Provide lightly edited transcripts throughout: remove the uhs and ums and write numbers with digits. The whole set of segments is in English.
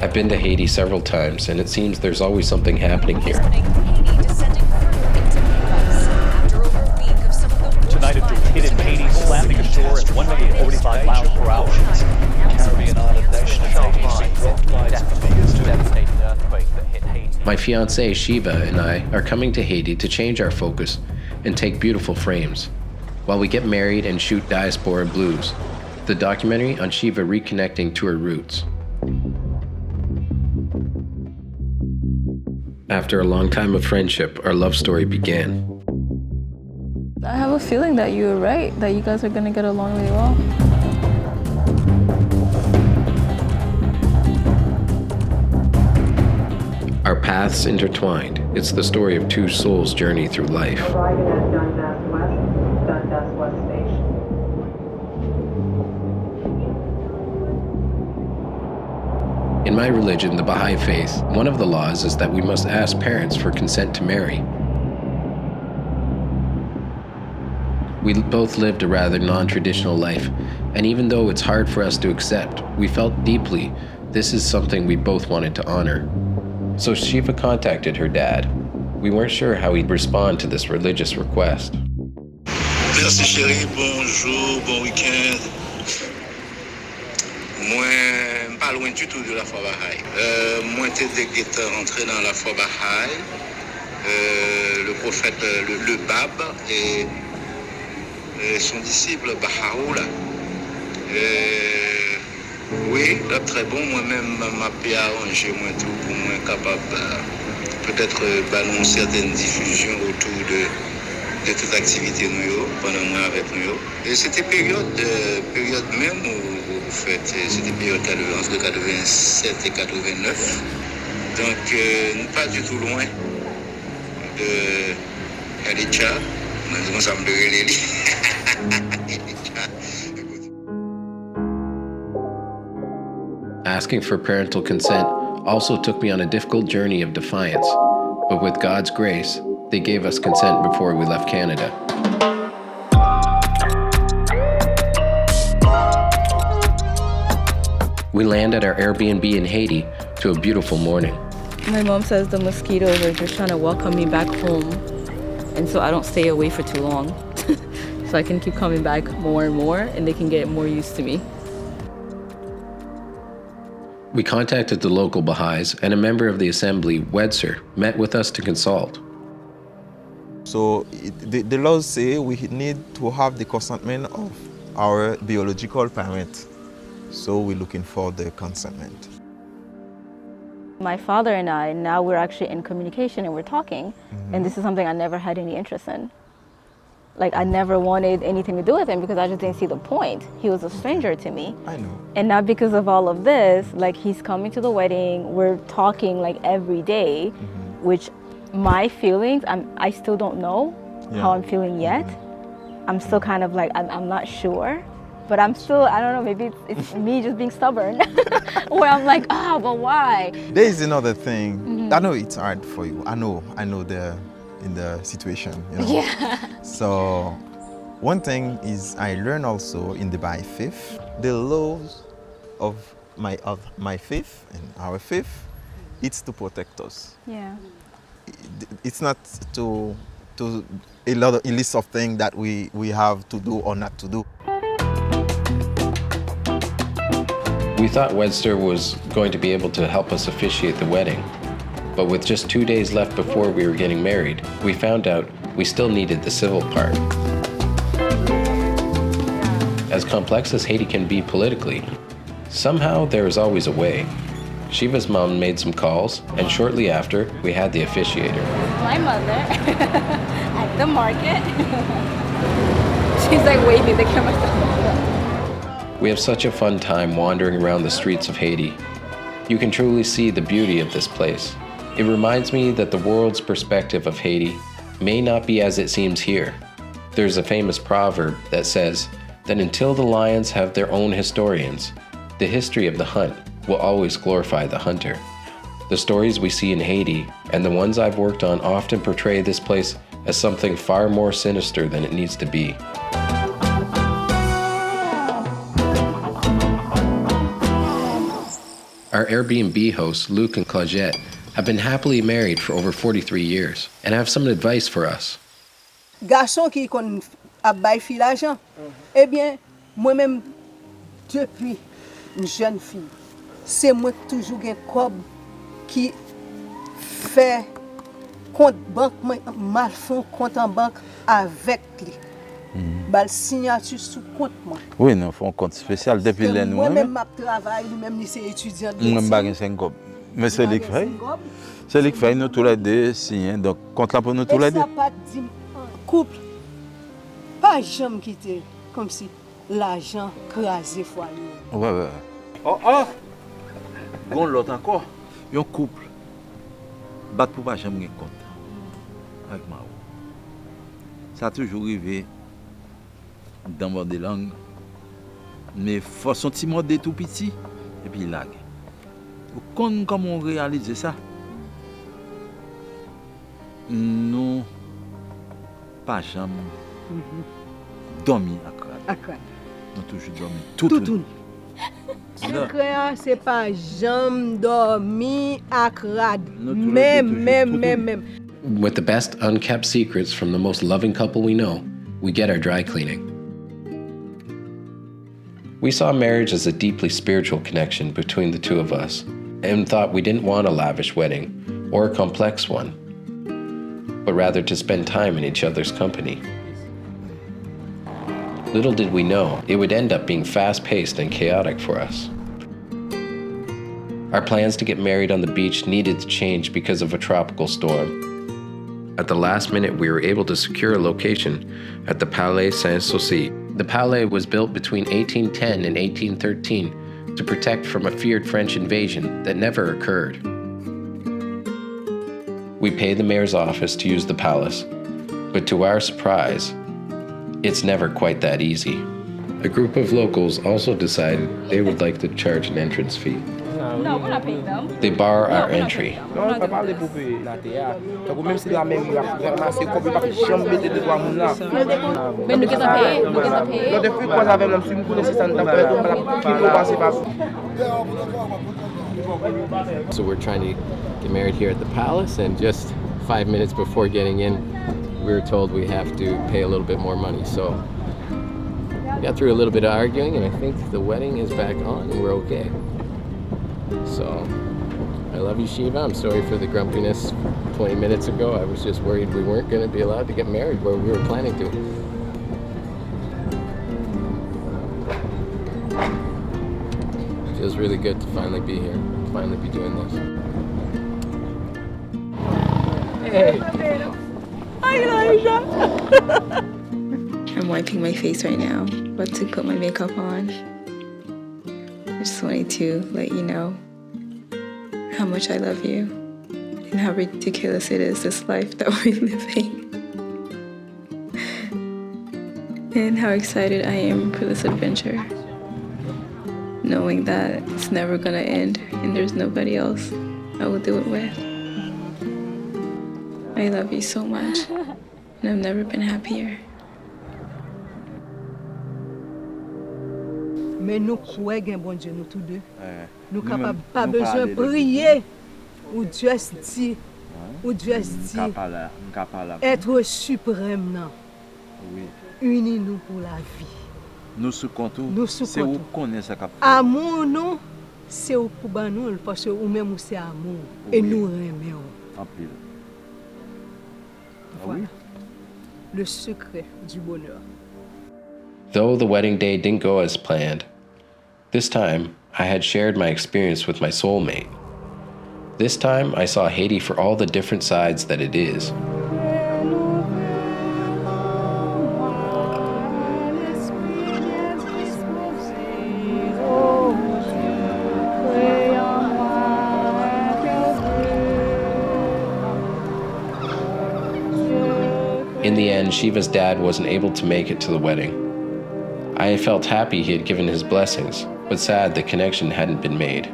I've been to Haiti several times, and it seems there's always something happening here. Tonight, a hit in Haiti, slamming ashore at 145 miles per hour. Caribbean island nation of Haiti rocked by Devastating earthquake that hit Haiti. My fiancée Shiva and I are coming to Haiti to change our focus and take beautiful frames, while we get married and shoot Diaspora Blues, the documentary on Shiva reconnecting to her roots. After a long time of friendship, our love story began. I have a feeling that you were right, that you guys are gonna get along really well. Our paths intertwined. It's the story of two souls' journey through life. Arriving at Dundas West Station. In my religion, the Baha'i faith, one of the laws is that we must ask parents for consent to marry. We both lived a rather non-traditional life, and even though it's hard for us to accept, we felt deeply this is something we both wanted to honor. So Shiva contacted her dad. We weren't sure how he'd respond to this religious request. Merci chérie, bonjour, bon week-end. Moi, pas loin du tout de la foi Baha'i. Moi, j'étais rentré dans la foi Baha'i. Le prophète, le Bab et son disciple Bahá'u'lláh. Oui, là, très bon. Moi-même, m'a pu arranger moi tout pour moi capable peut-être ballon certaines diffusions autour de toute activité nous pendant moi avec nous. Et c'était période même où vous faites, c'était période entre 87 et 89. Donc pas du tout loin de Hitched. Nous sommes de Asking for parental consent also took me on a difficult journey of defiance, but with God's grace, they gave us consent before we left Canada. We land at our Airbnb in Haiti to a beautiful morning. My mom says the mosquitoes are just trying to welcome me back home, and so I don't stay away for too long. So I can keep coming back more and more, and they can get more used to me. We contacted the local Baha'is, and a member of the assembly, Wedser, met with us to consult. So the laws say we need to have the consentment of our biological parent. So we're looking for the consentment. My father and I, now we're actually in communication and we're talking, and this is something I never had any interest in. Like, I never wanted anything to do with him because I just didn't see the point. He was a stranger to me. I know. And now because of all of this, like, he's coming to the wedding, we're talking like every day, which my feelings, I still don't know how I'm feeling yet. I'm still kind of like, I'm not sure. But I'm still, I don't know, maybe it's me just being stubborn. Where I'm like, but why? There is another thing. I know it's hard for you. I know in the situation, you know. Yeah. So one thing is I learned also in the Baha'i faith, the laws of my faith and our faith, it's to protect us. Yeah. It's not to a list of things that we have to do or not to do. We thought Wedster was going to be able to help us officiate the wedding, but with just 2 days left before we were getting married, we found out we still needed the civil part. As complex as Haiti can be politically, somehow there is always a way. Shiva's mom made some calls, and shortly after, we had the officiator. My mother at the market. She's like waving the camera. We have such a fun time wandering around the streets of Haiti. You can truly see the beauty of this place. It reminds me that the world's perspective of Haiti may not be as it seems here. There's a famous proverb that says that until the lions have their own historians, the history of the hunt will always glorify the hunter. The stories we see in Haiti and the ones I've worked on often portray this place as something far more sinister than it needs to be. Our Airbnb hosts, Luc and Claudette, have been happily married for over 43 years and have some advice for us. Garçon qui kon a bay fi l'argent, eh bien, moi-même, depuis une jeune fille, c'est moi qui toujours gen kob qui fait compte banque, mal font compte en banque avec lui. Bal signature sous compte moi. Oui, nous faisons un compte spécial depuis l'année. Moi-même, je travaille, lui-même, c'est étudiant. Moi, je ne sais pas. Mais c'est lui qui fait. C'est lui qui fait, nous tous les deux signons. Donc, compte là pour nous tous les deux. Et ça pas dit couple, pas jamais quitter, comme si l'argent crasé foyer. Ouais. Oh! Bon, l'autre encore. Un couple. Bat pour pas jamais compte. Avec moi. Ça a toujours arrivé dans mon langue. Mais il faut son petit mode tout petit. Et puis il lag. Comment on réalise ça? Nous pas jamais dormi à crâne. Nous toujours dormi tout. Secret, c'est pas jamais dormi à crâne. Même. With the best unkept secrets from the most loving couple we know, we get our dry cleaning. We saw marriage as a deeply spiritual connection between the two of us and thought we didn't want a lavish wedding or a complex one, but rather to spend time in each other's company. Little did we know, it would end up being fast-paced and chaotic for us. Our plans to get married on the beach needed to change because of a tropical storm. At the last minute, we were able to secure a location at the Palais Sans-Souci. The Palais was built between 1810 and 1813 to protect from a feared French invasion that never occurred. We paid the mayor's office to use the palace, but to our surprise, it's never quite that easy. A group of locals also decided they would like to charge an entrance fee. No, we're not paying them. They bar our entry. So we're trying to get married here at the palace, and just 5 minutes before getting in, we were told we have to pay a little bit more money. So we got through a little bit of arguing, and I think the wedding is back on and we're okay. So I love you, Shiva. I'm sorry for the grumpiness 20 minutes ago. I was just worried we weren't going to be allowed to get married where we were planning to. It feels really good to finally be here, finally be doing this. Hey. I'm wiping my face right now, about to put my makeup on. I just wanted to let you know how much I love you and how ridiculous it is, this life that we're living. And how excited I am for this adventure, knowing that it's never gonna end and there's nobody else I will do it with. I love you so much, and I've never been happier. Mais nous croyons, bon Dieu, nous tous deux. Nous capables, pas besoin de prier. Ou Dieu dit, être suprême, non. Unis-nous pour la vie. Nous sous comptons, c'est où qu'on est ça cap. Amour, nous, c'est où pour nous, parce que nous-mêmes, c'est amour. Et nous aimons. En pile. Voilà. Le secret du bonheur. Though the wedding day didn't go as planned, this time I had shared my experience with my soulmate. This time I saw Haiti for all the different sides that it is. In the end, Shiva's dad wasn't able to make it to the wedding. I felt happy he had given his blessings, but sad the connection hadn't been made.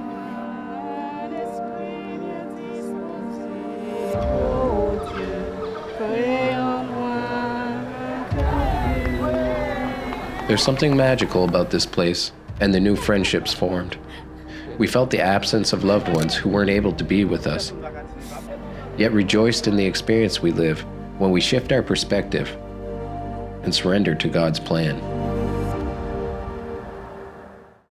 There's something magical about this place and the new friendships formed. We felt the absence of loved ones who weren't able to be with us, yet rejoiced in the experience we live when we shift our perspective and surrender to God's plan.